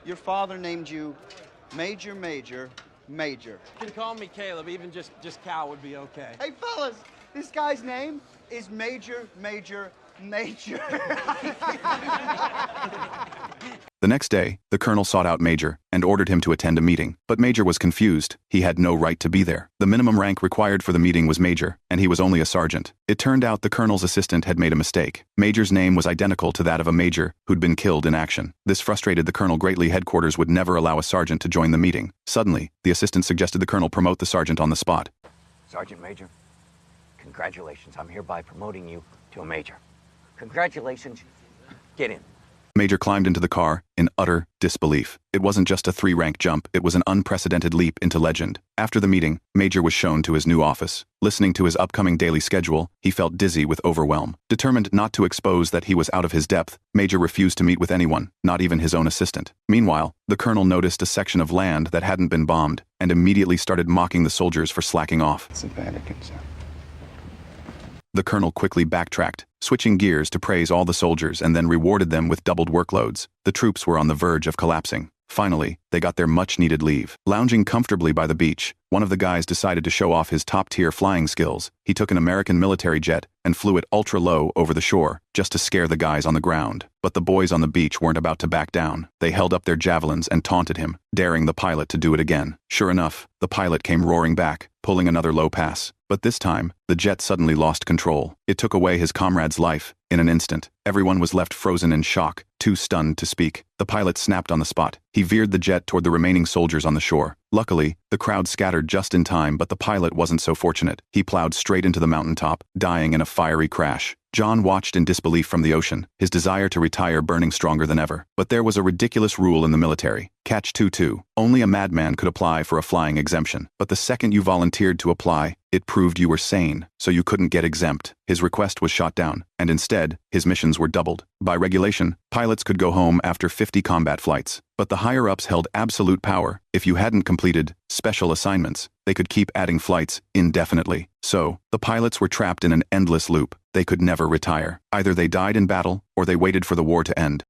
Your father named you Major, Major, Major. You can call me Caleb, even just Cal would be okay. Hey, fellas, this guy's name is Major, Major, Major. The next day, the colonel sought out Major and ordered him to attend a meeting, but Major was confused. He had no right to be there. The minimum rank required for the meeting was Major, and he was only a sergeant. It turned out the colonel's assistant had made a mistake. Major's name was identical to that of a major who'd been killed in action. This frustrated the colonel greatly. Headquarters would never allow a sergeant to join the meeting. Suddenly, the assistant suggested the colonel promote the sergeant on the spot. Sergeant Major, congratulations. I'm hereby promoting you to a major. Congratulations. Get in. Major climbed into the car in utter disbelief. It wasn't just a 3-rank jump, it was an unprecedented leap into legend. After the meeting, Major was shown to his new office. Listening to his upcoming daily schedule, he felt dizzy with overwhelm. Determined not to expose that he was out of his depth, Major refused to meet with anyone, not even his own assistant. Meanwhile, the colonel noticed a section of land that hadn't been bombed, and immediately started mocking the soldiers for slacking off. It's a Vatican, sir. The colonel quickly backtracked, switching gears to praise all the soldiers and then rewarded them with doubled workloads. The troops were on the verge of collapsing. Finally, they got their much-needed leave. Lounging comfortably by the beach, one of the guys decided to show off his top-tier flying skills. He took an American military jet and flew it ultra-low over the shore, just to scare the guys on the ground. But the boys on the beach weren't about to back down. They held up their javelins and taunted him, daring the pilot to do it again. Sure enough, the pilot came roaring back, pulling another low pass. But this time, the jet suddenly lost control. It took away his comrade's life. In an instant, everyone was left frozen in shock, too stunned to speak. The pilot snapped on the spot. He veered the jet toward the remaining soldiers on the shore. Luckily, the crowd scattered just in time, but the pilot wasn't so fortunate. He plowed straight into the mountaintop, dying in a fiery crash. John watched in disbelief from the ocean, his desire to retire burning stronger than ever. But there was a ridiculous rule in the military. Catch-22. Only a madman could apply for a flying exemption. But the second you volunteered to apply, it proved you were sane, so you couldn't get exempt. His request was shot down, and instead, his missions were doubled. By regulation, pilots could go home after 50 combat flights. But the higher-ups held absolute power. If you hadn't completed special assignments, they could keep adding flights indefinitely. So, the pilots were trapped in an endless loop. They could never retire. Either they died in battle, or they waited for the war to end.